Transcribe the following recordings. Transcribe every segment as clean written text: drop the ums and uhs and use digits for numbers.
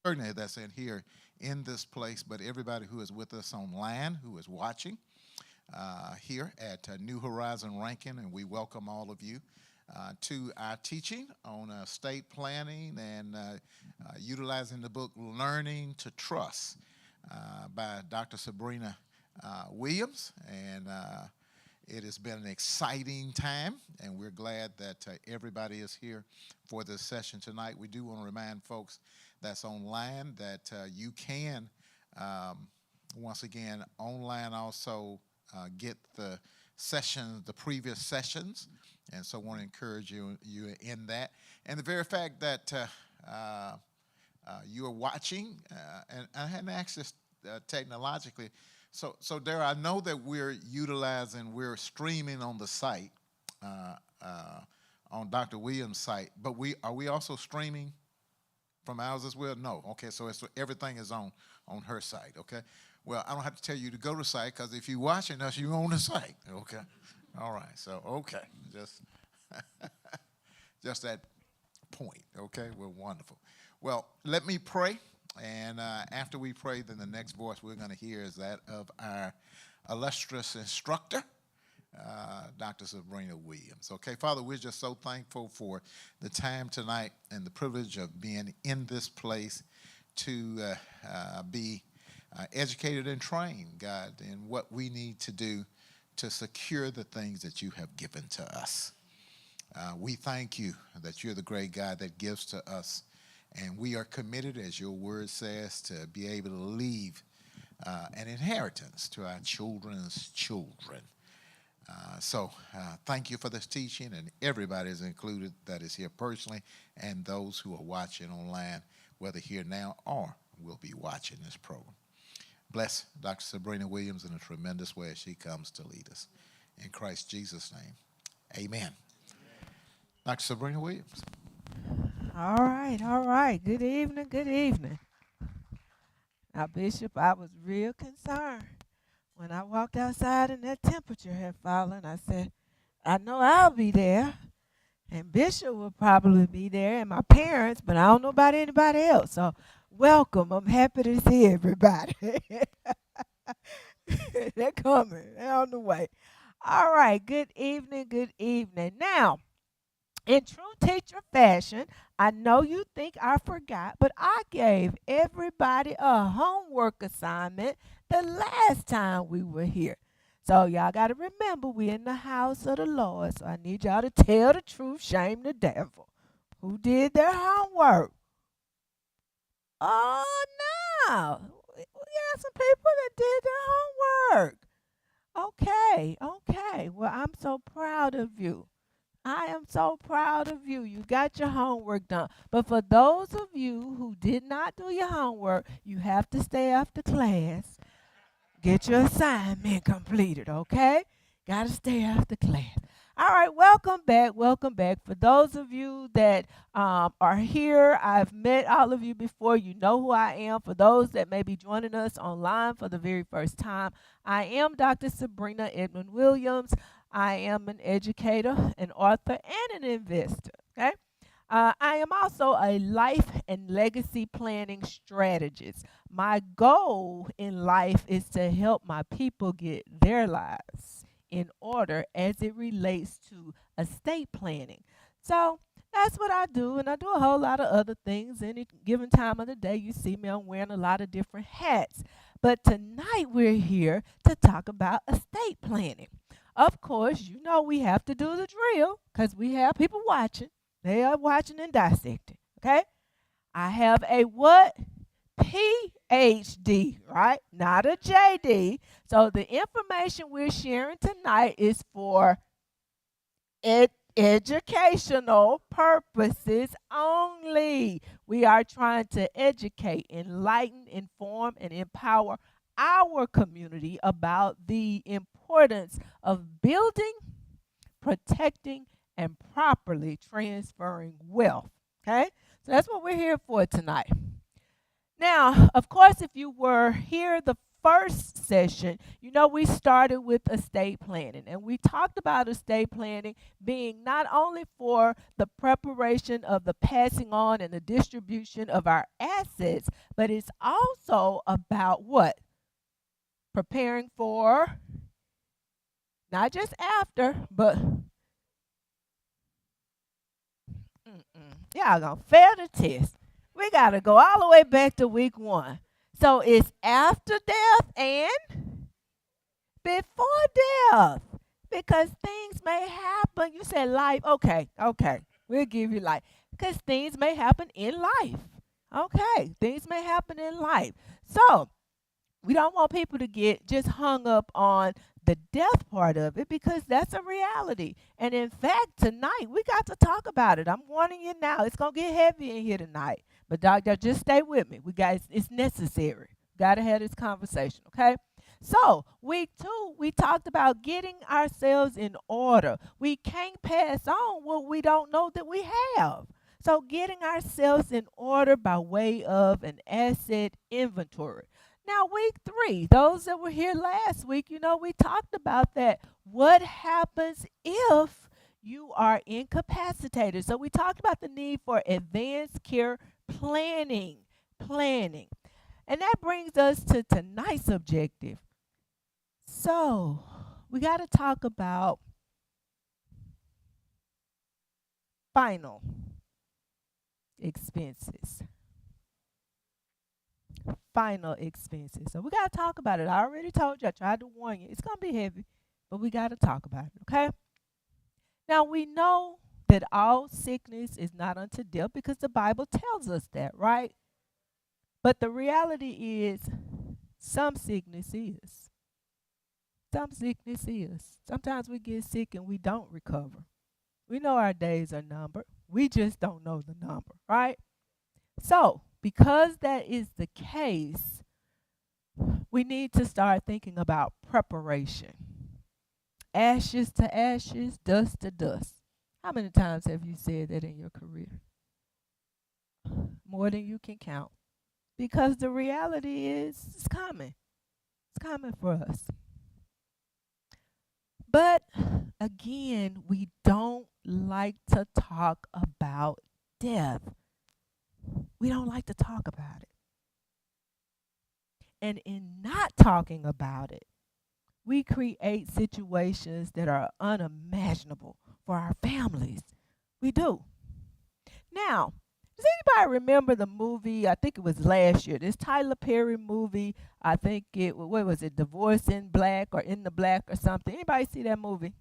certainly that's in here in this place, but everybody who is with us online, who is watching here at New Horizon Rankin, and we welcome all of you to our teaching on estate planning and utilizing the book Learning to Trust by Dr. Sabrina Williams. And it has been an exciting time, and we're glad that everybody is here for this session tonight. We do want to remind folks that's online that you can, once again, online also get the sessions, the previous sessions, and so I want to encourage you in that. And the very fact that you are watching, and I hadn't asked this technologically, so there, I know that we're streaming on the site, on Dr. Williams' site, but are we also streaming from ours as well? No. Okay, so everything is on her site, okay? Well, I don't have to tell you to go to the site, because if you're watching us, you're on the site, okay? All right, so, okay, just that point, okay? Well, wonderful. Well, let me pray, and after we pray, then the next voice we're going to hear is that of our illustrious instructor, Dr. Sabrina Williams. Okay, Father, we're just so thankful for the time tonight and the privilege of being in this place to be educated and trained, God, in what we need to do to secure the things that you have given to us. We thank you that you're the great God that gives to us, and we are committed, as your word says, to be able to leave an inheritance to our children's children. So thank you for this teaching, and everybody is included that is here personally, and those who are watching online, whether here now or will be watching this program. Bless Dr. Sabrina Williams in a tremendous way as she comes to lead us. In Christ Jesus' name, amen. Dr. Sabrina Williams. All right, all right. Good evening, good evening. Now, Bishop, I was real concerned when I walked outside and that temperature had fallen. I said, I know I'll be there, and Bishop will probably be there, and my parents, but I don't know about anybody else. So, welcome. I'm happy to see everybody. They're coming. They're on the way. All right, good evening, good evening. Now, in true teacher fashion, I know you think I forgot, but I gave everybody a homework assignment the last time we were here. So y'all got to remember, we in the house of the Lord, so I need y'all to tell the truth, shame the devil. Who did their homework? Oh, no. We got some people that did their homework. Okay, okay. Well, I'm so proud of you. I am so proud of you. You got your homework done. But for those of you who did not do your homework, you have to stay after class. Get your assignment completed, okay? Got to stay after class. All right, welcome back. Welcome back. For those of you that are here, I've met all of you before. You know who I am. For those that may be joining us online for the very first time, I am Dr. Sabrina Edmon Williams. I am an educator, an author, and an investor, okay? I am also a life and legacy planning strategist. My goal in life is to help my people get their lives in order as it relates to estate planning. So that's what I do, and I do a whole lot of other things. Any given time of the day, you see me, I'm wearing a lot of different hats. But tonight we're here to talk about estate planning. Of course, you know we have to do the drill because we have people watching. They are watching and dissecting, okay? I have a what? PhD, right? Not a JD. So the information we're sharing tonight is for educational purposes only. We are trying to educate, enlighten, inform, and empower our community about the importance of building, protecting, and properly transferring wealth. Okay? So that's what we're here for tonight. Now, of course, if you were here the first session, we started with estate planning, and we talked about estate planning being not only for the preparation of the passing on and the distribution of our assets, but it's also about what? Preparing for not just after, but y'all gonna fail the test. We gotta go all the way back to week 1. So it's after death and before death. Because things may happen. You said life. Okay. We'll give you life. Because things may happen in life. Okay. Things may happen in life. So we don't want people to get just hung up on the death part of it, because that's a reality. And in fact, tonight we got to talk about it. I'm warning you now. It's going to get heavy in here tonight. But doctor, just stay with me. It's necessary. Got to have this conversation, okay? So, week 2, we talked about getting ourselves in order. We can't pass on what we don't know that we have. So, getting ourselves in order by way of an asset inventory. Now, week 3, those that were here last week, we talked about that. What happens if you are incapacitated? So we talked about the need for advanced care planning. And that brings us to tonight's objective. So we got to talk about final expenses. So we got to talk about it. I already told you. I tried to warn you. It's going to be heavy, but we got to talk about it, okay? Now, we know that all sickness is not unto death, because the Bible tells us that, right? But the reality is some sickness is. Sometimes we get sick and we don't recover. We know our days are numbered. We just don't know the number, right? So, because that is the case, we need to start thinking about preparation. Ashes to ashes, dust to dust. How many times have you said that in your career? More than you can count. Because the reality is it's coming. It's coming for us. But again, we don't like to talk about death. We don't like to talk about it. And in not talking about it, we create situations that are unimaginable for our families. We do. Now, does anybody remember the movie? I think it was last year. This Tyler Perry movie. I think what was it? Divorce in Black or In the Black or something. Anybody see that movie?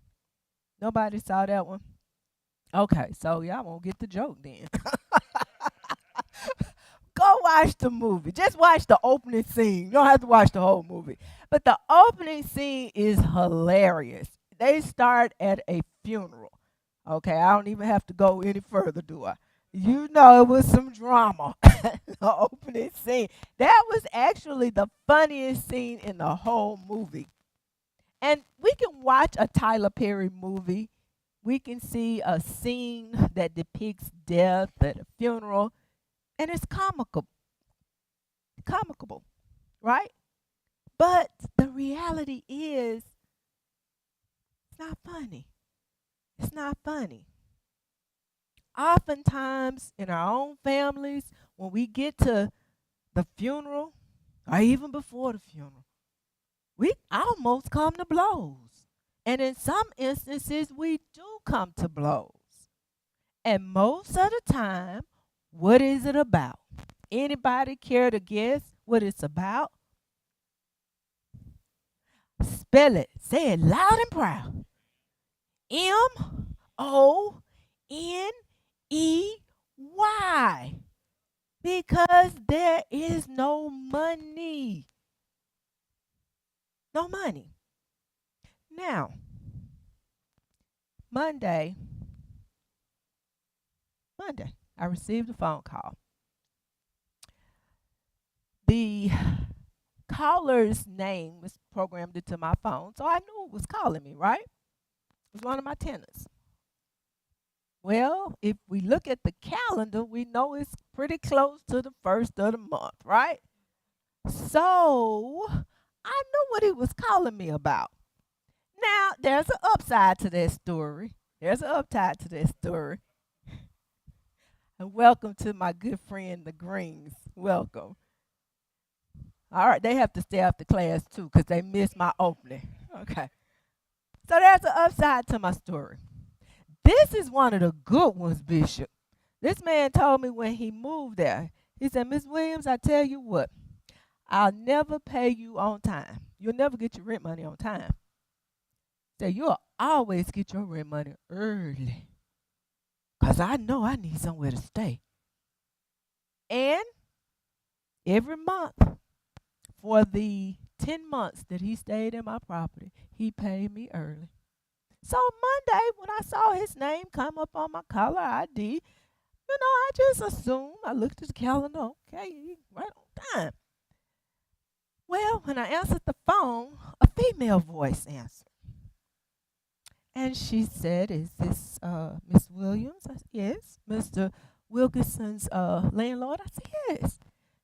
Nobody saw that one? Okay, so y'all won't get the joke then. Go watch the movie. Just watch the opening scene. You don't have to watch the whole movie. But the opening scene is hilarious. They start at a funeral. Okay, I don't even have to go any further, do I? You know it was some drama. The opening scene. That was actually the funniest scene in the whole movie. And we can watch a Tyler Perry movie. We can see a scene that depicts death at a funeral. And it's comical, right? But the reality is, it's not funny. It's not funny. Oftentimes, in our own families, when we get to the funeral, or even before the funeral, we almost come to blows. And in some instances, we do come to blows. And most of the time, what is it about? Anybody care to guess what it's about? Spell it. Say it loud and proud. MONEY. Because there is no money. No money. Now, Monday, I received a phone call. The caller's name was programmed into my phone, so I knew it was calling me, right? It was one of my tenants. Well, if we look at the calendar, we know it's pretty close to the first of the month, right? So I knew what he was calling me about. Now, there's an upside to that story. There's an upside to that story. And welcome to my good friend, the Greens. Welcome. All right, they have to stay after class too because they missed my opening. Okay. So there's an upside to my story. This is one of the good ones, Bishop. This man told me when he moved there, he said, Miss Williams, I tell you what, I'll never pay you on time. You'll never get your rent money on time. So you'll always get your rent money early. Because I know I need somewhere to stay. And every month, for the 10 months that he stayed in my property, he paid me early. So Monday, when I saw his name come up on my caller ID, I just assumed, I looked at the calendar, okay, he right on time. Well, when I answered the phone, a female voice answered. And she said, is this Miss Williams? I said, yes. Mr. Wilkinson's landlord? I said, yes.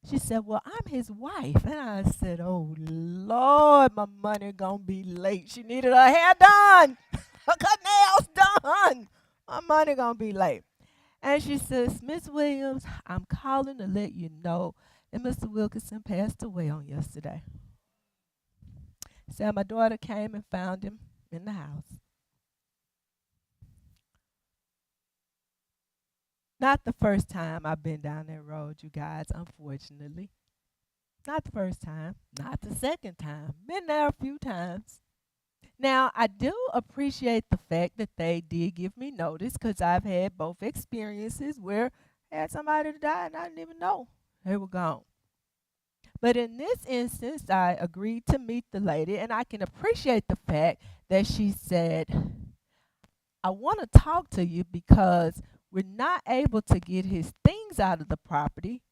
She said, well, I'm his wife. And I said, oh, Lord, my money going to be late. She needed her hair done. Her nails done. My money going to be late. And she says, Miss Williams, I'm calling to let you know that Mr. Wilkinson passed away on yesterday. So my daughter came and found him in the house. Not the first time I've been down that road, you guys, unfortunately. Not the first time, not the second time. Been there a few times. Now, I do appreciate the fact that they did give me notice because I've had both experiences where I had somebody die and I didn't even know they were gone. But in this instance, I agreed to meet the lady, and I can appreciate the fact that she said, I want to talk to you because we're not able to get his things out of the property.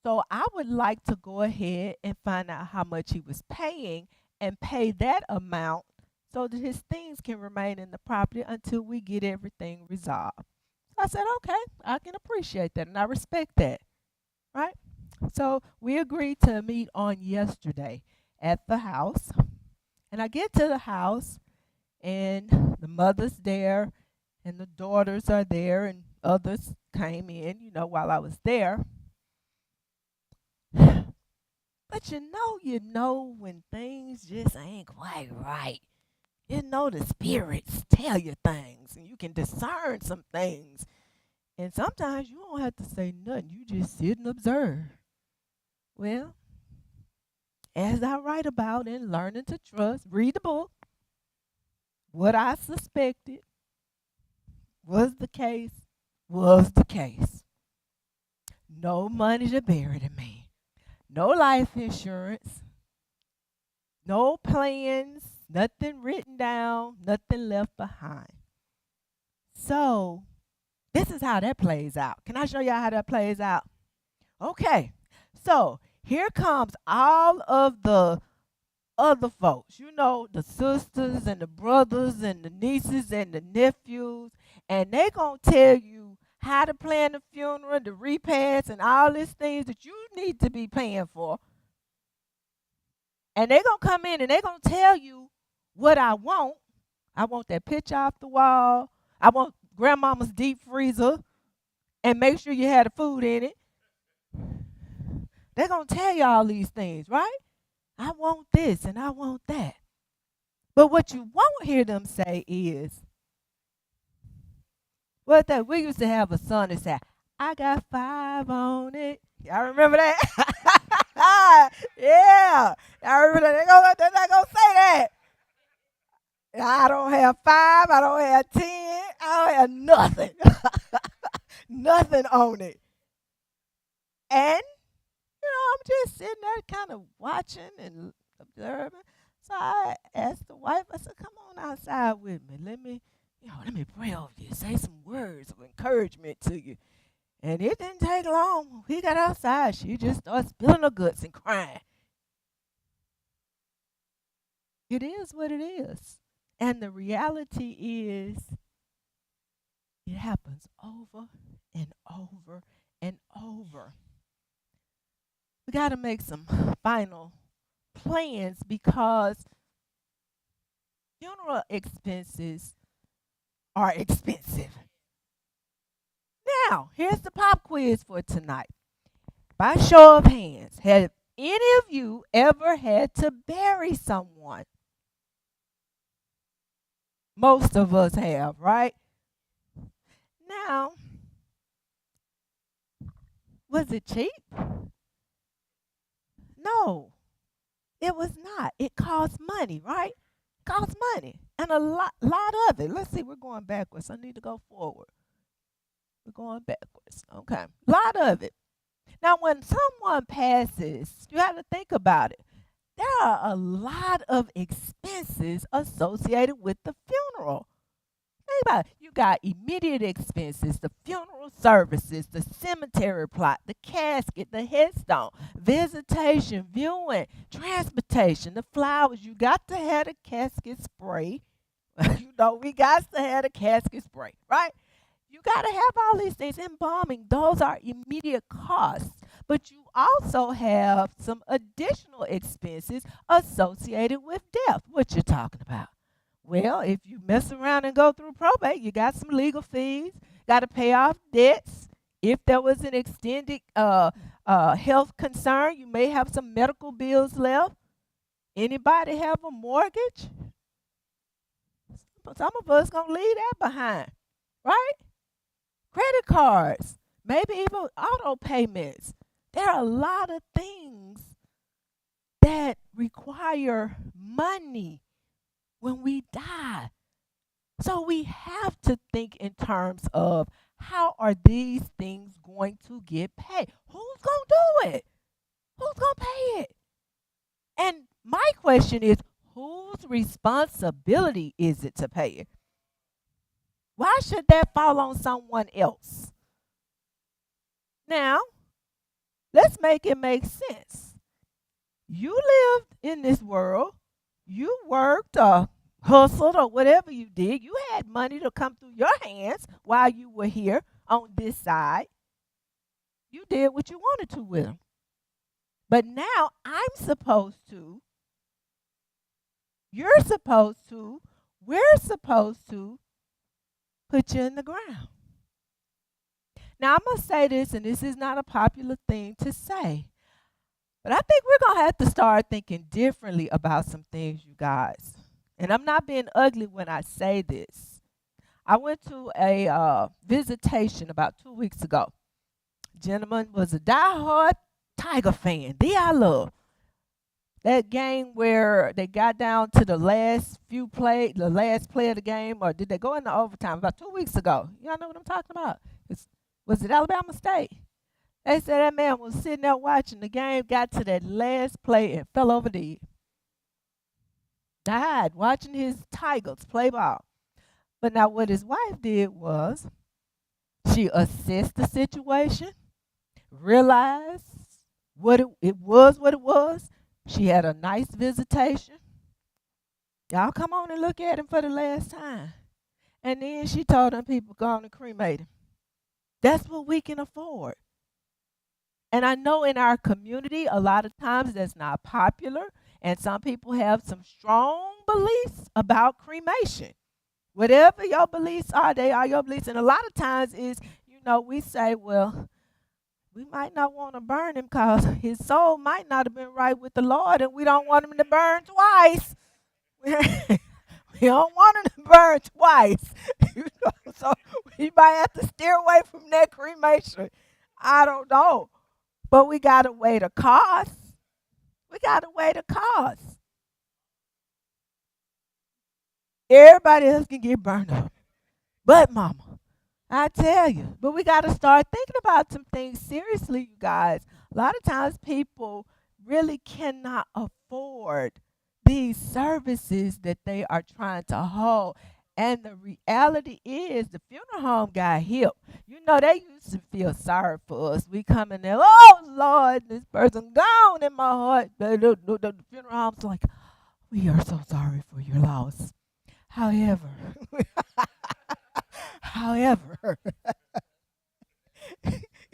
So I would like to go ahead and find out how much he was paying and pay that amount so that his things can remain in the property until we get everything resolved. So I said, okay, I can appreciate that and I respect that, right? So we agreed to meet on yesterday at the house. And I get to the house and the mother's there and the daughters are there and others came in, while I was there. But you know when things just ain't quite right. The spirits tell you things and you can discern some things. And sometimes you don't have to say nothing. You just sit and observe. Well, as I write about in Learning to Trust, read the book, what I suspected was the case. No money to bury the man. No life insurance. No plans. Nothing written down. Nothing left behind. So, this is how that plays out. Can I show y'all how that plays out? Okay. So, here comes all of the other folks, the sisters and the brothers and the nieces and the nephews, and they gonna tell you how to plan the funeral, the repast, and all these things that you need to be paying for. And they gonna come in and they gonna tell you what I want. I want that picture off the wall. I want grandmama's deep freezer, and make sure you have the food in it. They're gonna tell you all these things, right? I want this and I want that. But what you won't hear them say is, we used to have a song that said, I got 5 on it. Y'all remember that? Yeah. Y'all remember that? They're not going to say that. I don't have 5. I don't have 10. I don't have nothing. Nothing on it. And I'm just sitting there kind of watching and observing. So I asked the wife, I said, come on outside with me. Let me pray over you. Say some words of encouragement to you. And it didn't take long. When we got outside, she just started spilling her guts and crying. It is what it is. And the reality is, it happens over and over and over. We got to make some final plans because funeral expenses are expensive. Now, here's the pop quiz for tonight. By show of hands, have any of you ever had to bury someone? Most of us have, right? Now, was it cheap? No, it was not. It cost money, right? Cost money. And a lot of it. Let's see, we're going backwards. I need to go forward. We're going backwards. Okay. A lot of it. Now, when someone passes, you have to think about it. There are a lot of expenses associated with the funeral. Think about it. You got immediate expenses, the funeral services, the cemetery plot, the casket, the headstone, visitation, viewing, transportation, the flowers. You got to have the casket spray. We got to have the casket spray, right? You got to have all these things. Embalming, those are immediate costs. But you also have some additional expenses associated with death. What you talking about? Well, if you mess around and go through probate, you got some legal fees, got to pay off debts. If there was an extended health concern, you may have some medical bills left. Anybody have a mortgage? Some of us going to leave that behind, right? Credit cards, maybe even auto payments. There are a lot of things that require money when we die. So we have to think in terms of how are these things going to get paid? Who's going to do it? Who's going to pay it? And my question is, whose responsibility is it to pay it? Why should that fall on someone else? Now, let's make it make sense. You lived in this world. You worked or hustled or whatever you did. You had money to come through your hands while you were here on this side. You did what you wanted to with them. But now you're supposed to, we're supposed to put you in the ground. Now, I'm going to say this, and this is not a popular thing to say, but I think we're going to have to start thinking differently about some things, you guys. And I'm not being ugly when I say this. I went to a visitation about 2 weeks ago. Gentleman was a diehard Tiger fan. I love that game where they got down to the last play of the game, or did they go into overtime? About 2 weeks ago. Y'all know what I'm talking about? Was it Alabama State? They said that man was sitting there watching the game, got to that last play and fell over dead. Died watching his Tigers play ball. But now what his wife did was she assessed the situation, realized what it was. She had a nice visitation. Y'all come on and look at him for the last time. And then she told them people, go on and cremate him. That's what we can afford. And I know in our community, a lot of times that's not popular. And some people have some strong beliefs about cremation. Whatever your beliefs are, they are your beliefs. And a lot of times we say, well, we might not want to burn him because his soul might not have been right with the Lord, and we don't want him to burn twice. We don't want him to burn twice. So we might have to steer away from that cremation. I don't know. But we got to weigh the cost. Everybody else can get burned up. But mama, I tell you. But we got to start thinking about some things seriously, you guys. A lot of times people really cannot afford these services that they are trying to hold. And the reality is the funeral home got hip. They used to feel sorry for us. We come in there, oh, Lord, this person gone in my heart. The funeral home's like, we are so sorry for your loss. However,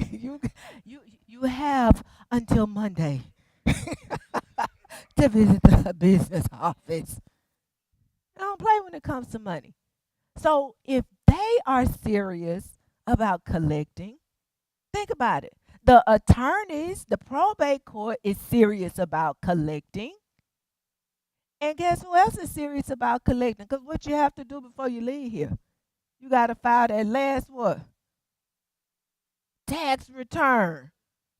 you have until Monday to visit the business office. I don't play when it comes to money. So if they are serious about collecting, think about it. The attorneys, the probate court is serious about collecting. And guess who else is serious about collecting? Because what you have to do before you leave here, you got to file that last what? Tax return.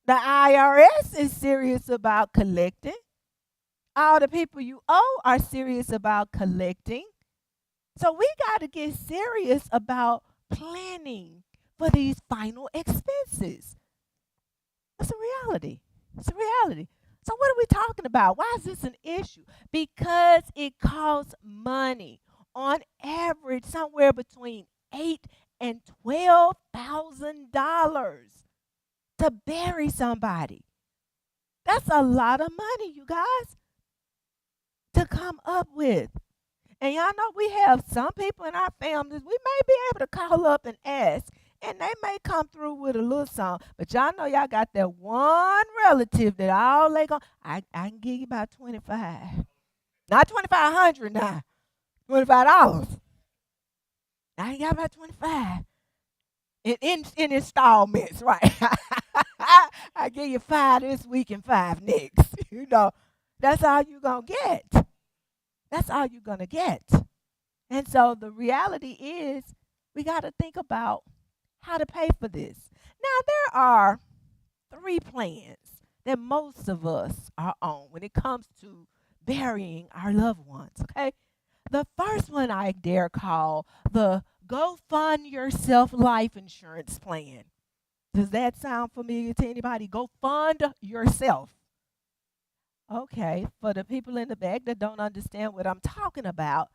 The IRS is serious about collecting. All the people you owe are serious about collecting. So we got to get serious about planning for these final expenses. It's a reality. It's a reality. So what are we talking about? Why is this an issue? Because it costs money. On average, somewhere between $8,000 and $12,000 to bury somebody. That's a lot of money, you guys, to come up with. And y'all know we have some people in our families, we may be able to call up and ask, and they may come through with a little song. But y'all know y'all got that one relative that all they go, I can give you about 25. Not 2,500 now. $25. I ain't got about 25. In installments, right? I give you 5 this week and 5 next. That's all you're going to get. That's all you're going to get. And so the reality is we got to think about how to pay for this. Now, there are 3 plans that most of us are on when it comes to burying our loved ones, okay? The first one I dare call the Go Fund Yourself Life Insurance Plan. Does that sound familiar to anybody? Go fund yourself. Okay, for the people in the back that don't understand what I'm talking about,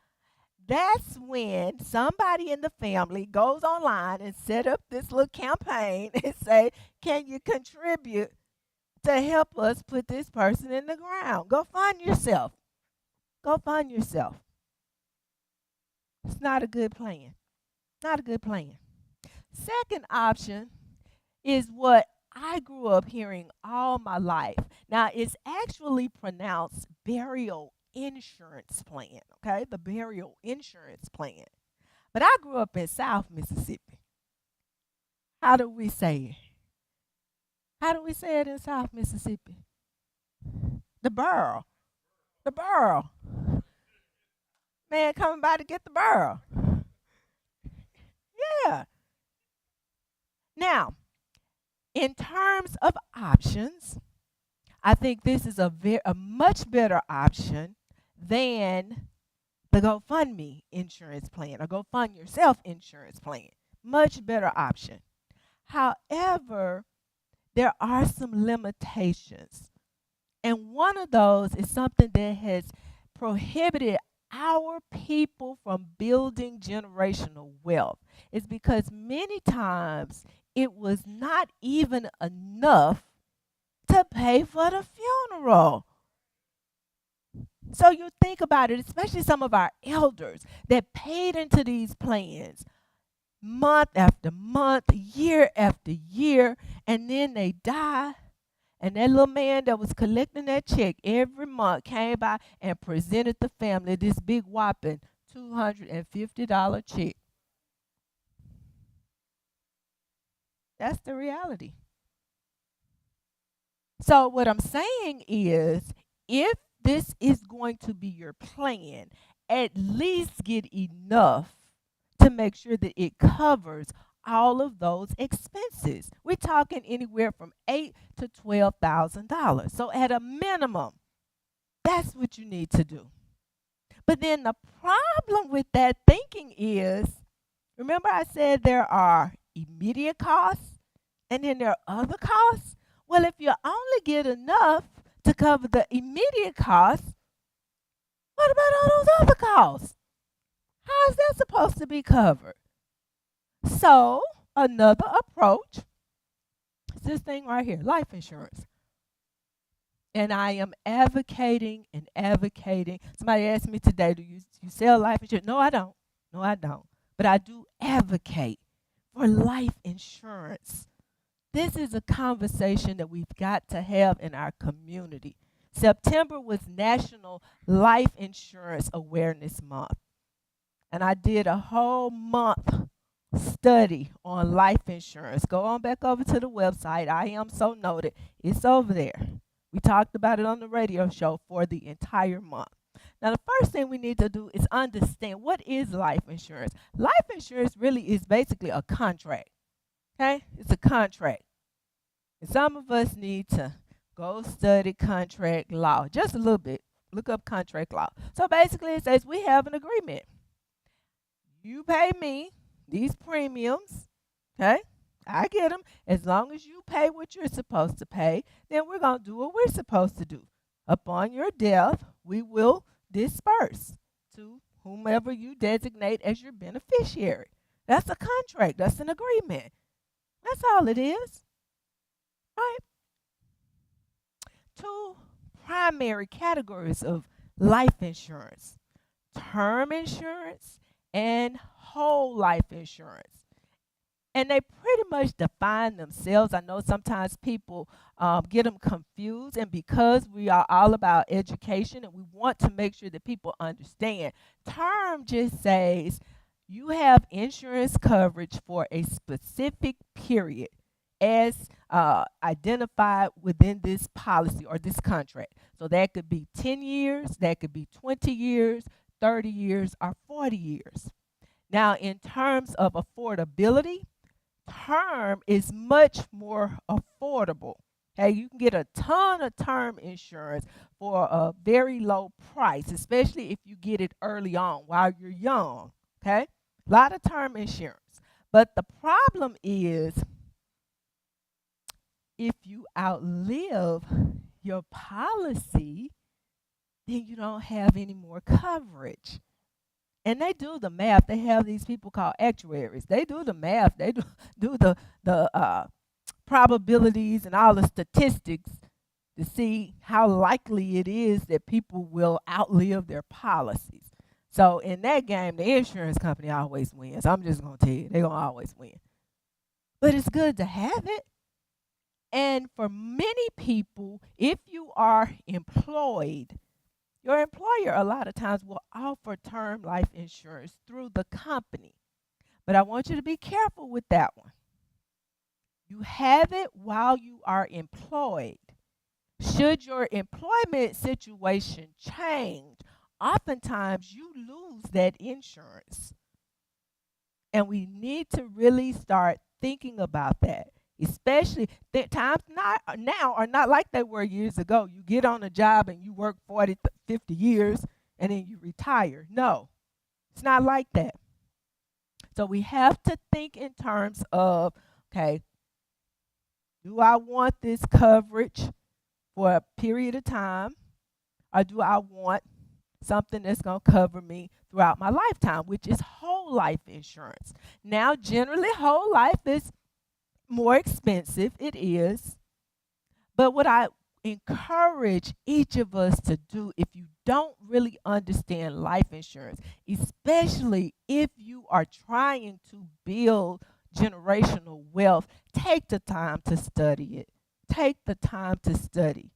that's when somebody in the family goes online and set up this little campaign and say, can you contribute to help us put this person in the ground? Go fund yourself. Go fund yourself. It's not a good plan. Not a good plan. Second option is what I grew up hearing all my life. Now, it's actually pronounced burial insurance plan, okay? The burial insurance plan. But I grew up in South Mississippi. How do we say it? How do we say it in South Mississippi? The burl. The burl. Man coming by to get the burl. Yeah. Now, in terms of options, I think this is a much better option than the GoFundMe insurance plan or Go Fund Yourself insurance plan. Much better option. However, there are some limitations. And one of those is something that has prohibited our people from building generational wealth. It's because many times it was not even enough to pay for the funeral. So you think about it, especially some of our elders that paid into these plans month after month, year after year, and then they die. And that little man that was collecting that check every month came by and presented the family this big whopping $250 check. That's the reality. So what I'm saying is, if this is going to be your plan, at least get enough to make sure that it covers all of those expenses. We're talking anywhere from $8,000 to $12,000. So at a minimum, that's what you need to do. But then the problem with that thinking is, remember I said there are immediate costs and then there are other costs? Well, if you only get enough to cover the immediate costs, what about all those other costs? How is that supposed to be covered? So, another approach is this thing right here, life insurance. And I am advocating and advocating. Somebody asked me today, do you sell life insurance? No, I don't. No, I don't. But I do advocate for life insurance. This is a conversation that we've got to have in our community. September was National Life Insurance Awareness Month. And I did a whole month study on life insurance. Go on back over to the website. I am so noted. It's over there. We talked about it on the radio show for the entire month. Now, the first thing we need to do is understand what is life insurance. Life insurance really is basically a contract. Okay? It's a contract. And some of us need to go study contract law just a little bit. Look up contract law. So basically, it says we have an agreement. You pay me these premiums, okay? I get them. As long as you pay what you're supposed to pay, then we're going to do what we're supposed to do. Upon your death, we will disperse to whomever you designate as your beneficiary. That's a contract. That's an agreement. That's all it is. Right? Two primary categories of life insurance: term insurance and whole life insurance. And they pretty much define themselves. I know sometimes people get them confused, and because we are all about education and we want to make sure that people understand, term just says you have insurance coverage for a specific period as identified within this policy or this contract. So that could be 10 years, that could be 20 years, 30 years, or 40 years. Now, in terms of affordability, term is much more affordable. Okay, you can get a ton of term insurance for a very low price, especially if you get it early on while you're young. Okay, a lot of term insurance. But the problem is if you outlive your policy, then you don't have any more coverage. And they do the math. They have these people called actuaries. They do the math. They do the probabilities and all the statistics to see how likely it is that people will outlive their policies. So in that game, the insurance company always wins. I'm just going to tell you, they're going to always win. But it's good to have it. And for many people, if you are employed, your employer a lot of times will offer term life insurance through the company. But I want you to be careful with that one. You have it while you are employed. Should your employment situation change, oftentimes you lose that insurance. And we need to really start thinking about that. Especially times now are not like they were years ago. You get on a job and you work 40, 50 years and then you retire. No, it's not like that. So we have to think in terms of, okay, do I want this coverage for a period of time, or do I want something that's going to cover me throughout my lifetime, which is whole life insurance? Now, generally, whole life is more expensive. It is. But what I encourage each of us to do, if you don't really understand life insurance, especially if you are trying to build generational wealth, take the time to study it. Take the time to study.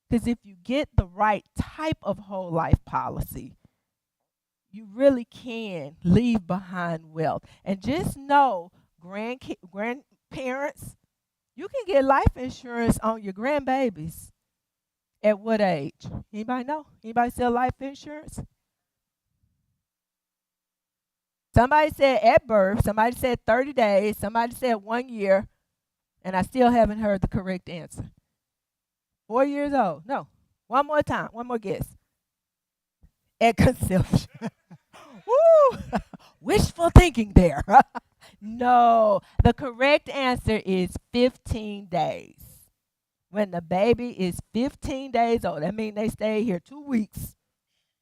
Because if you get the right type of whole life policy, you really can leave behind wealth. And just know, grandparents, you can get life insurance on your grandbabies. At what age? Anybody know? Anybody sell life insurance? Somebody said at birth, somebody said 30 days, somebody said 1 year, and I still haven't heard the correct answer. 4 years old. No. One more time. One more guess. At conception. Woo! Wishful thinking there. No. The correct answer is 15 days. When the baby is 15 days old, that means they stay here 2 weeks.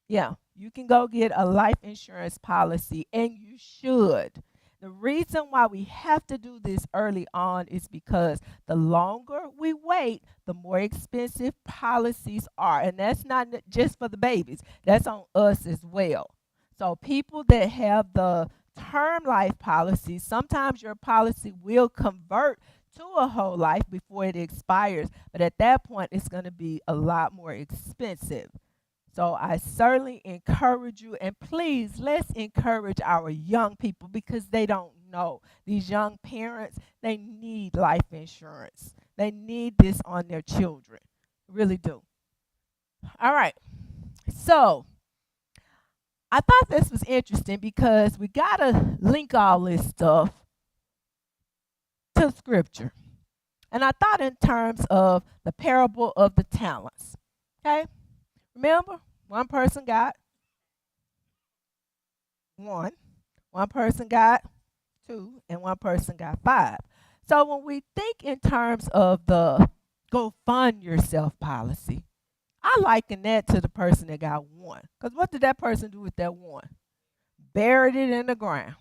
Yeah, you can go get a life insurance policy, and you should. The reason why we have to do this early on is because the longer we wait, the more expensive policies are. And that's not just for the babies. That's on us as well. So people that have the term life policies, sometimes your policy will convert to a whole life before it expires. But at that point, it's going to be a lot more expensive. So I certainly encourage you, and please, let's encourage our young people because they don't know. These young parents, they need life insurance. They need this on their children. Really do. All right. So I thought this was interesting because we got to link all this stuff to scripture. And I thought in terms of the parable of the talents. Okay? Remember, one person got one person got 2, and one person got 5. So when we think in terms of the go fund yourself policy, I liken that to the person that got 1. Because what did that person do with that 1? Buried it in the ground.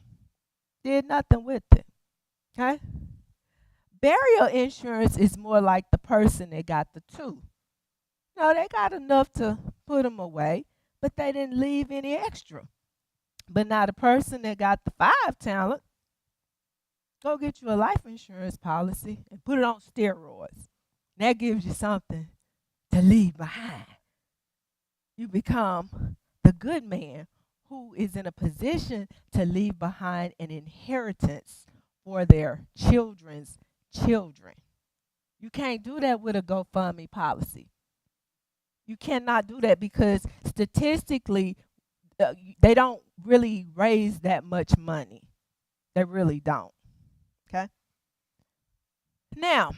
Did nothing with it. Okay? Burial insurance is more like the person that got the 2. No, they got enough to put them away, but they didn't leave any extra. But now the person that got the 5 talent, go get you a life insurance policy and put it on steroids. That gives you something to leave behind. You become the good man who is in a position to leave behind an inheritance for their children's children. You can't do that with a GoFundMe policy. You cannot do that because statistically, they don't really raise that much money. They really don't. Okay? Now,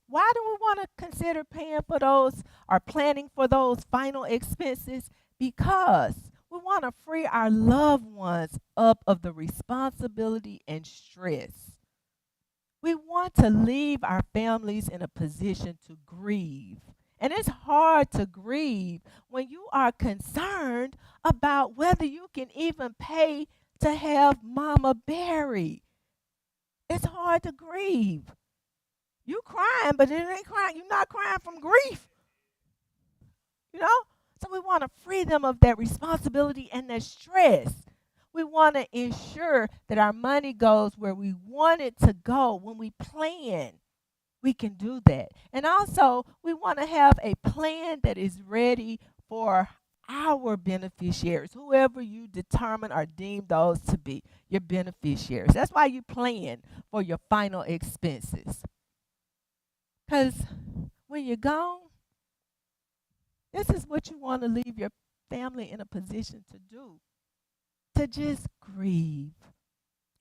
why do we want to consider paying for those or planning for those final expenses? Because we want to free our loved ones up of the responsibility and stress. We want to leave our families in a position to grieve. And it's hard to grieve when you are concerned about whether you can even pay to have mama buried. It's hard to grieve. You crying, but it ain't crying. You're not crying from grief. You know? So we want to free them of that responsibility and that stress. We want to ensure that our money goes where we want it to go. When we plan, we can do that. And also, we want to have a plan that is ready for our beneficiaries, whoever you determine or deem those to be your beneficiaries. That's why you plan for your final expenses. Because when you're gone, this is what you want to leave your family in a position to do. To just grieve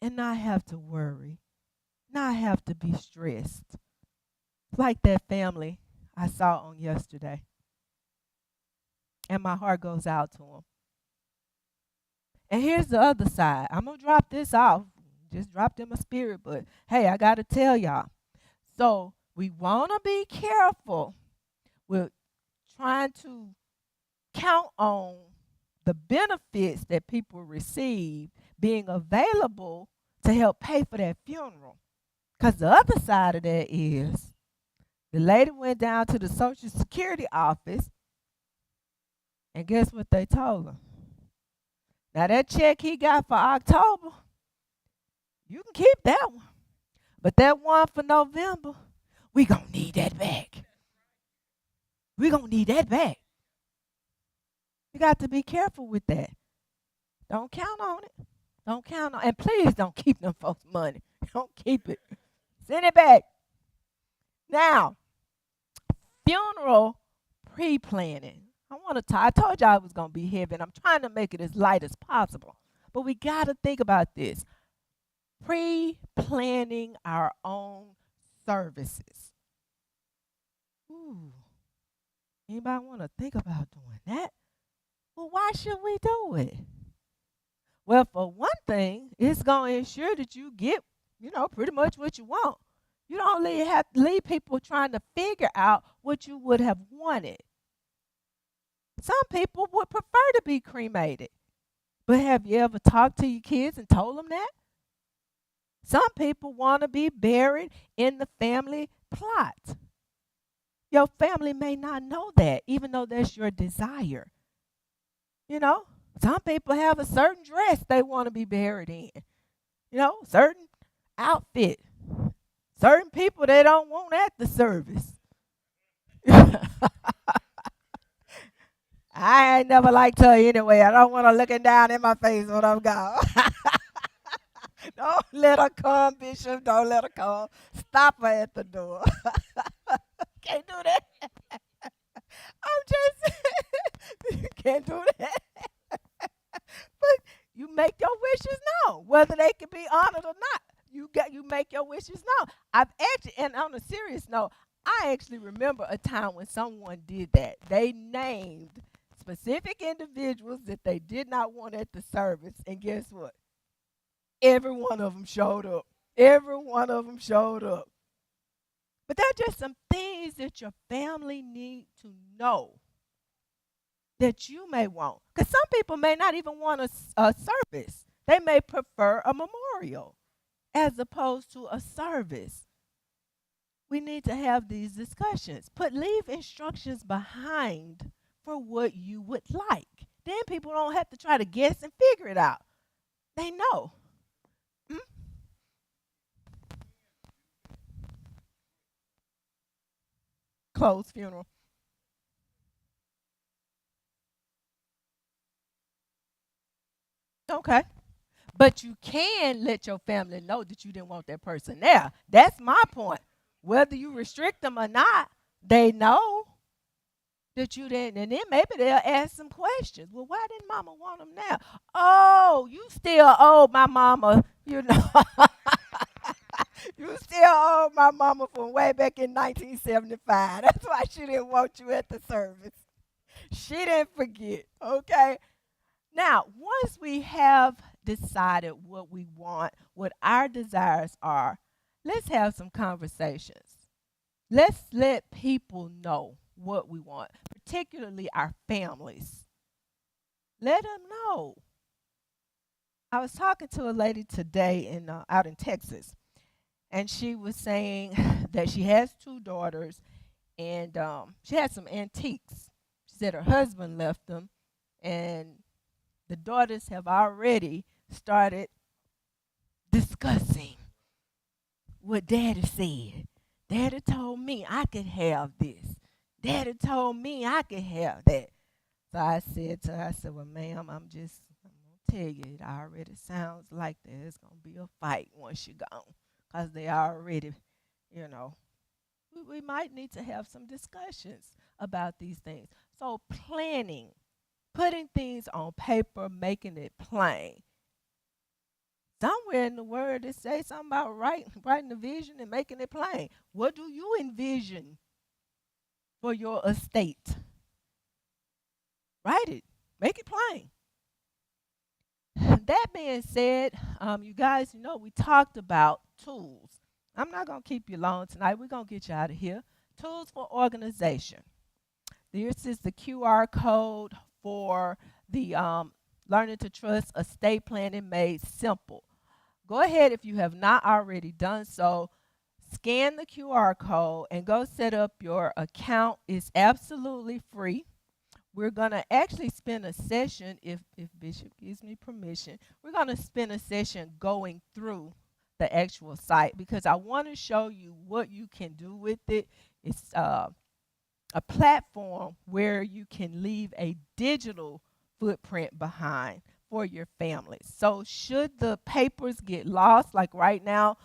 and not have to worry, not have to be stressed. Like that family I saw on yesterday. And my heart goes out to them. And here's the other side. I'm going to drop this off. Just dropped in my spirit, but hey, I got to tell y'all. So we want to be careful with trying to count on the benefits that people receive being available to help pay for that funeral. Because the other side of that is the lady went down to the Social Security office, and guess what they told her? Now, that check he got for October, you can keep that one. But that one for November, we going to need that back. We're going to need that back. You got to be careful with that. Don't count on it. Don't count on it. And please don't keep them folks' money. Don't keep it. Send it back. Now, funeral pre-planning. I told y'all it was going to be heavy, and I'm trying to make it as light as possible. But we got to think about this. Pre-planning our own services. Ooh. Anybody want to think about doing that? Well, why should we do it? Well, for one thing, it's going to ensure that you get, pretty much what you want. You don't have to leave people trying to figure out what you would have wanted. Some people would prefer to be cremated. But have you ever talked to your kids and told them that? Some people want to be buried in the family plot. Your family may not know that, even though that's your desire. Some people have a certain dress they want to be buried in. Certain outfit. Certain people they don't want at the service. I ain't never liked her anyway. I don't want her looking down in my face when I'm gone. Don't let her come, Bishop. Don't let her come. Stop her at the door. Can't do that. I'm just can't do that. But you make your wishes known, whether they can be honored or not. You make your wishes known. I've actually, and on a serious note, I actually remember a time when someone did that. They named specific individuals that they did not want at the service, and guess what? Every one of them showed up. Every one of them showed up. But there are just some things that your family need to know that you may want. Because some people may not even want a service. They may prefer a memorial as opposed to a service. We need to have these discussions. Leave instructions behind for what you would like. Then people don't have to try to guess and figure it out. They know. Closed funeral. Okay. But you can let your family know that you didn't want that person there. That's my point. Whether you restrict them or not, they know that you didn't. And then maybe they'll ask some questions. Well, why didn't mama want them now? Oh, you still owe my mama, you know. You still owe my mama from way back in 1975. That's why she didn't want you at the service. She didn't forget, okay? Now, once we have decided what we want, what our desires are, let's have some conversations. Let's let people know what we want, particularly our families. Let them know. I was talking to a lady today out in Texas, and she was saying that she has 2 daughters, and she had some antiques. She said her husband left them, and the daughters have already started discussing what Daddy said. Daddy told me I could have this. Daddy told me I could have that. So I said to her, I said, well, ma'am, I'm going to tell you, it already sounds like there's going to be a fight once you're gone. Because they already, we might need to have some discussions about these things. So planning, putting things on paper, making it plain. Somewhere in the word it says something about writing the vision and making it plain. What do you envision for your estate? Write it. Make it plain. That being said, you guys, we talked about tools. I'm not going to keep you long tonight. We're going to get you out of here. Tools for organization. This is the QR code for the Learning to Trust Estate Planning Made Simple. Go ahead, if you have not already done so, scan the QR code and go set up your account. It's absolutely free. We're going to actually spend a session, if Bishop gives me permission, we're going to spend a session going through the actual site because I want to show you what you can do with it. It's a platform where you can leave a digital footprint behind for your family. So should the papers get lost, like right now,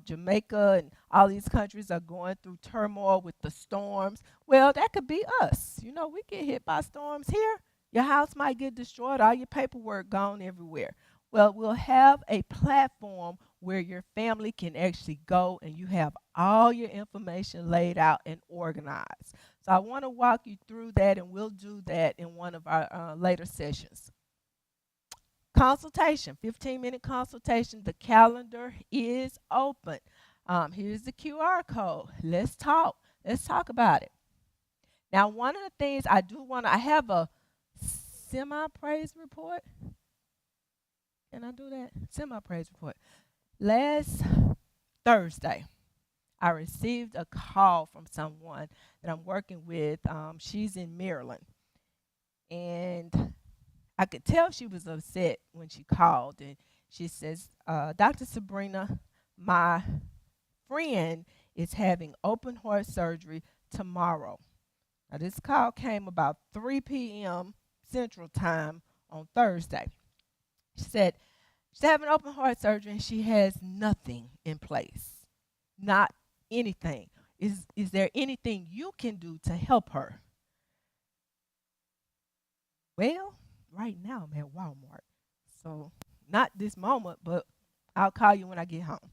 Jamaica and all these countries are going through turmoil with the storms. Well, that could be us. We get hit by storms here. Your house might get destroyed, all your paperwork gone everywhere. Well, we'll have a platform where your family can actually go and you have all your information laid out and organized. So I want to walk you through that, and we'll do that in one of our later sessions. Consultation, 15-minute consultation. The calendar is open. Here's the QR code. Let's talk. Let's talk about it. Now, one of the things I have a semi-praise report. Can I do that? Semi-praise report. Last Thursday, I received a call from someone that I'm working with. She's in Maryland. And I could tell she was upset when she called. And she says, Dr. Sabrina, my friend is having open heart surgery tomorrow. Now, this call came about 3 p.m. Central Time on Thursday. She said she's having open heart surgery and she has nothing in place. Not anything. Is there anything you can do to help her? Well, right now I'm at Walmart. So, not this moment, but I'll call you when I get home.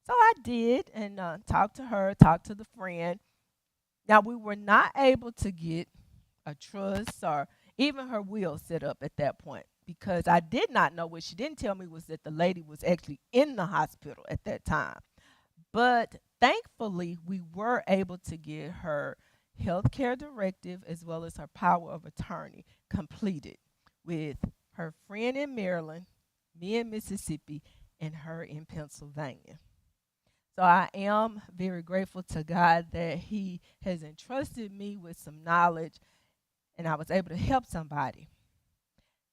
So I did and talked to her, talked to the friend. Now, we were not able to get a trust or even her will set up at that point because I did not know. What she didn't tell me was that the lady was actually in the hospital at that time. But thankfully, we were able to get her health care directive as well as her power of attorney completed with her friend in Maryland, me in Mississippi, and her in Pennsylvania. So I am very grateful to God that He has entrusted me with some knowledge and I was able to help somebody.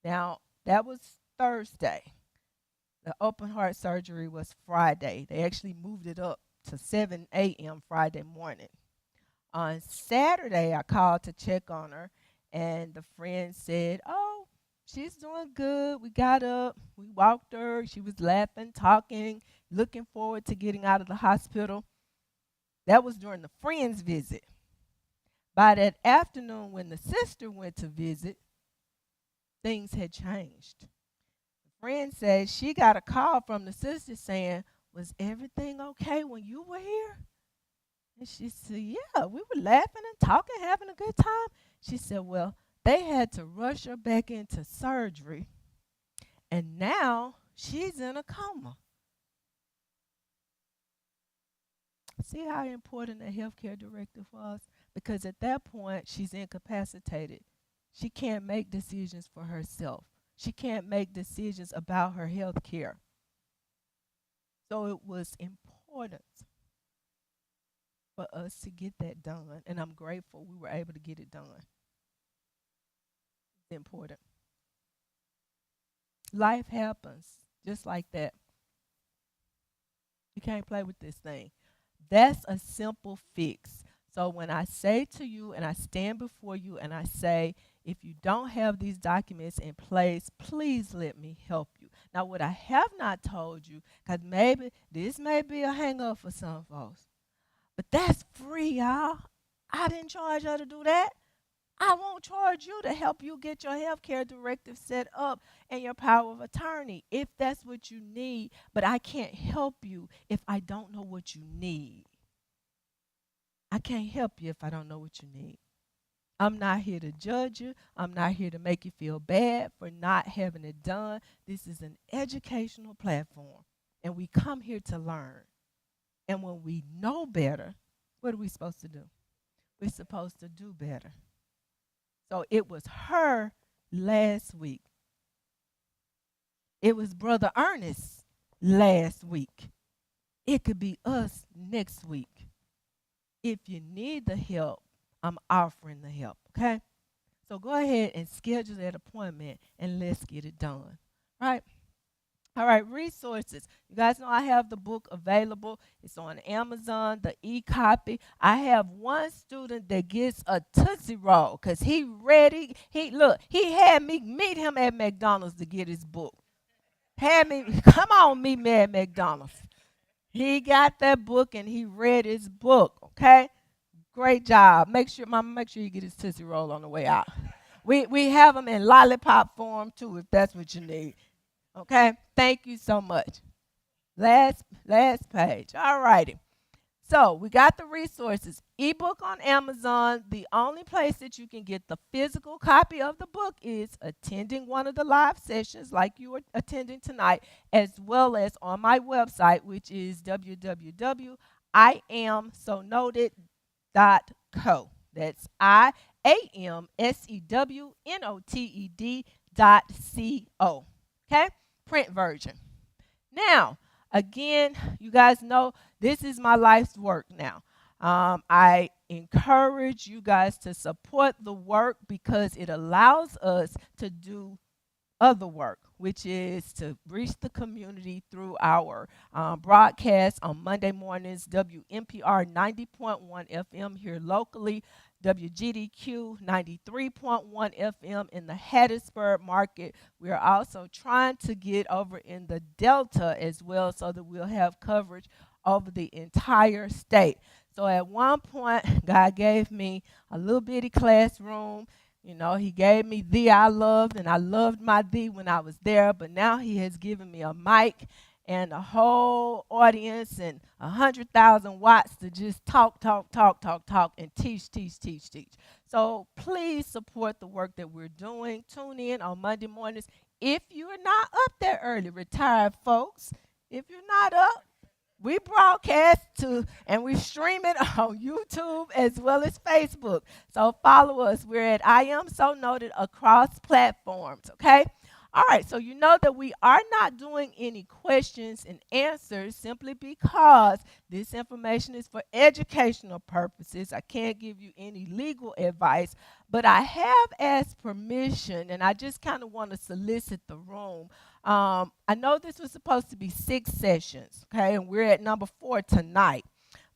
Now, that was Thursday. The open heart surgery was Friday. They actually moved it up to 7 a.m. Friday morning. On Saturday, I called to check on her, and the friend said, "Oh, she's doing good. We got up, we walked her. She was laughing, talking, looking forward to getting out of the hospital." That was during the friend's visit. By that afternoon, when the sister went to visit, things had changed. The friend said she got a call from the sister saying, "Was everything okay when you were here?" And she said, "Yeah, we were laughing and talking, having a good time." She said, "Well, they had to rush her back into surgery, and now she's in a coma." See how important the healthcare directive was? Because at that point, she's incapacitated. She can't make decisions for herself. She can't make decisions about her health care. So it was important for us to get that done, and I'm grateful we were able to get it done. It's important. Life happens just like that. You can't play with this thing. That's a simple fix. So when I say to you and I stand before you and I say, if you don't have these documents in place, please let me help you. Now, what I have not told you, because maybe this may be a hang up for some folks, but that's free, y'all. I didn't charge her to do that. I won't charge you to help you get your healthcare directive set up and your power of attorney if that's what you need. But I can't help you if I don't know what you need. I can't help you if I don't know what you need. I'm not here to judge you. I'm not here to make you feel bad for not having it done. This is an educational platform, and we come here to learn. And when we know better, what are we supposed to do? We're supposed to do better. So it was her last week. It was Brother Ernest last week. It could be us next week. If you need the help, I'm offering the help, okay? So go ahead and schedule that appointment and let's get it done, right? All right, resources. You guys know I have the book available. It's on Amazon, the e-copy. I have one student that gets a Tootsie Roll because he ready. He had me meet him at McDonald's to get his book. Come on, meet me at McDonald's. He got that book and he read his book, okay? Great job. Make sure you get his Tootsie Roll on the way out. We have them in lollipop form too, if that's what you need. Okay? Thank you so much. Last page. All righty. So we got the resources. Ebook on Amazon. The only place that you can get the physical copy of the book is attending one of the live sessions like you are attending tonight, as well as on my website, which is www.iamsonoted.co. That's IAMSEWNOTED.co. Okay? Print version. Now, again, you guys know this is my life's work now. I encourage you guys to support the work because it allows us to do other work, which is to reach the community through our broadcast on Monday mornings, WMPR 90.1 FM here locally, WGDQ 93.1 FM in the Hattiesburg market. We are also trying to get over in the Delta as well so that we'll have coverage over the entire state. So at one point, God gave me a little bitty classroom. You know, he gave me thee I loved, and I loved my thee when I was there, but now he has given me a mic and a whole audience and 100,000 watts to just talk, and teach. So please support the work that we're doing. Tune in on Monday mornings. If you're not up that early, retired folks, if you're not up, we broadcast to and we stream it on YouTube as well as Facebook. So follow us. We're at I Am So Noted across platforms, okay? All right, so you know that we are not doing any questions and answers simply because this information is for educational purposes. I can't give you any legal advice, but I have asked permission, and I just kind of want to solicit the room. I know this was supposed to be 6 sessions, okay, and we're at number 4 tonight.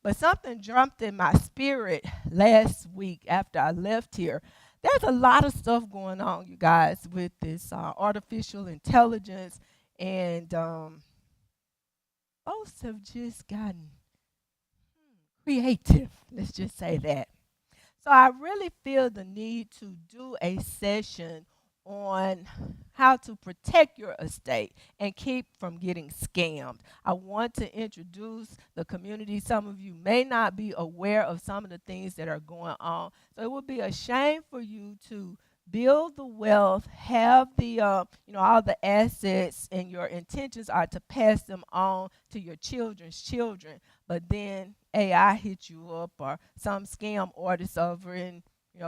But something jumped in my spirit last week after I left here. There's a lot of stuff going on, you guys, with this artificial intelligence, and folks have just gotten creative. Let's just say that. So I really feel the need to do a session on how to protect your estate and keep from getting scammed. I want to introduce the community. Some of you may not be aware of some of the things that are going on. So it would be a shame for you to build the wealth, have the all the assets, and your intentions are to pass them on to your children's children. But then AI hit you up, or some scam artist over in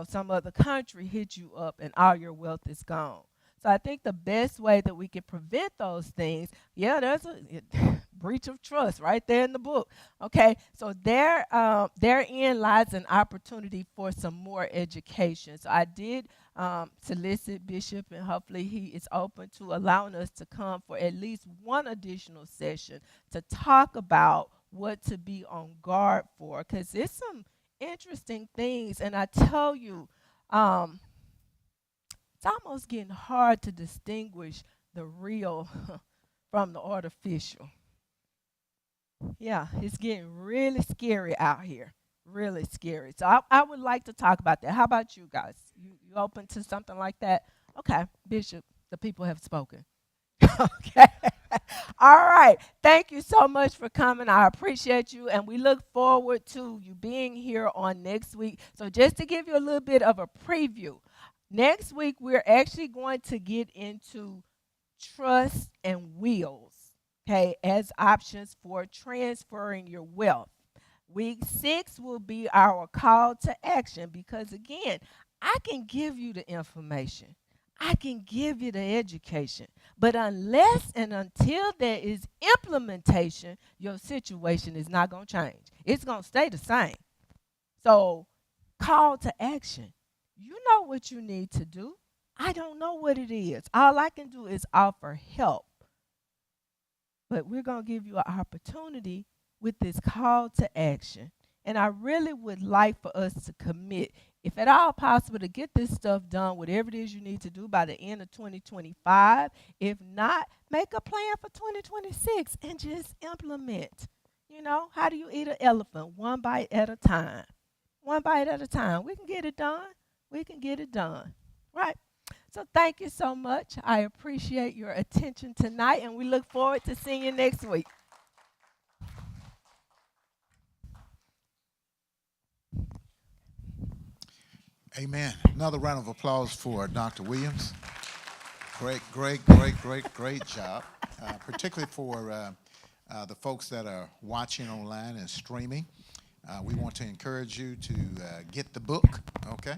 some other country hit you up, and all your wealth is gone. So I think the best way that we can prevent those things, there's a breach of trust right there in the book. Okay, so therein lies an opportunity for some more education. So I did solicit Bishop, and hopefully he is open to allowing us to come for at least one additional session to talk about what to be on guard for, because there's some interesting things, and I tell you, it's almost getting hard to distinguish the real from the artificial. Yeah, it's getting really scary out here, really scary. So I would like to talk about that. How about you guys? You open to something like that? Okay, Bishop, the people have spoken. Okay. All right. Thank you so much for coming. I appreciate you, and we look forward to you being here on next week. So just to give you a little bit of a preview, next week we're actually going to get into trust and wills, okay, as options for transferring your wealth. Week 6 will be our call to action because, again, I can give you the information. I can give you the education. But unless and until there is implementation, your situation is not going to change. It's going to stay the same. So, call to action. You know what you need to do. I don't know what it is. All I can do is offer help. But we're going to give you an opportunity with this call to action. And I really would like for us to commit, if at all possible, to get this stuff done, whatever it is you need to do by the end of 2025. If not, make a plan for 2026 and just implement. How do you eat an elephant? One bite at a time. One bite at a time. We can get it done. We can get it done. Right? So thank you so much. I appreciate your attention tonight, and we look forward to seeing you next week. Amen. Another round of applause for Dr. Williams. Great job, particularly for the folks that are watching online and streaming. We want to encourage you to get the book, okay?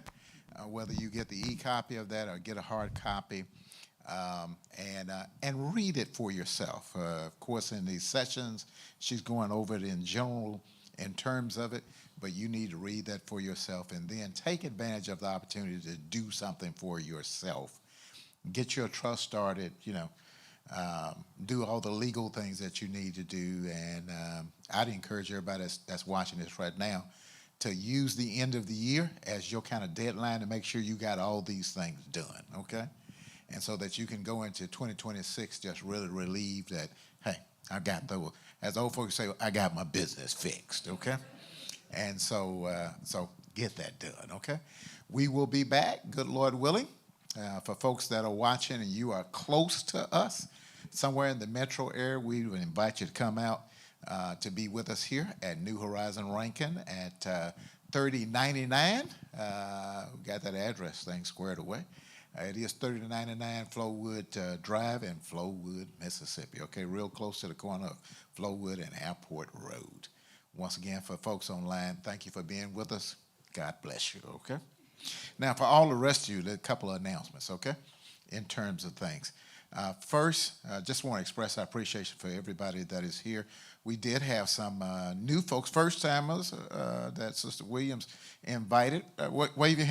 Whether you get the e-copy of that or get a hard copy, and read it for yourself. Of course, in these sessions, she's going over it in general in terms of it, but you need to read that for yourself and then take advantage of the opportunity to do something for yourself. get your trust started, do all the legal things that you need to do. And I'd encourage everybody that's watching this right now to use the end of the year as your kind of deadline to make sure you got all these things done, okay? And so that you can go into 2026 just really relieved that, hey, I got those, as old folks say, I got my business fixed, okay? And so get that done, okay? We will be back, good Lord willing. For folks that are watching and you are close to us, somewhere in the metro area, we would invite you to come out to be with us here at New Horizon Rankin at 3099. We got that address thing squared away. It is 3099 Flowood Drive in Flowood, Mississippi. Okay, real close to the corner of Flowood and Airport Road. Once again, for folks online, thank you for being with us. God bless you, okay? Now, for all the rest of you, there's a couple of announcements, okay, in terms of things. First, I just want to express our appreciation for everybody that is here. We did have some new folks, first-timers that Sister Williams invited. Wave your hand.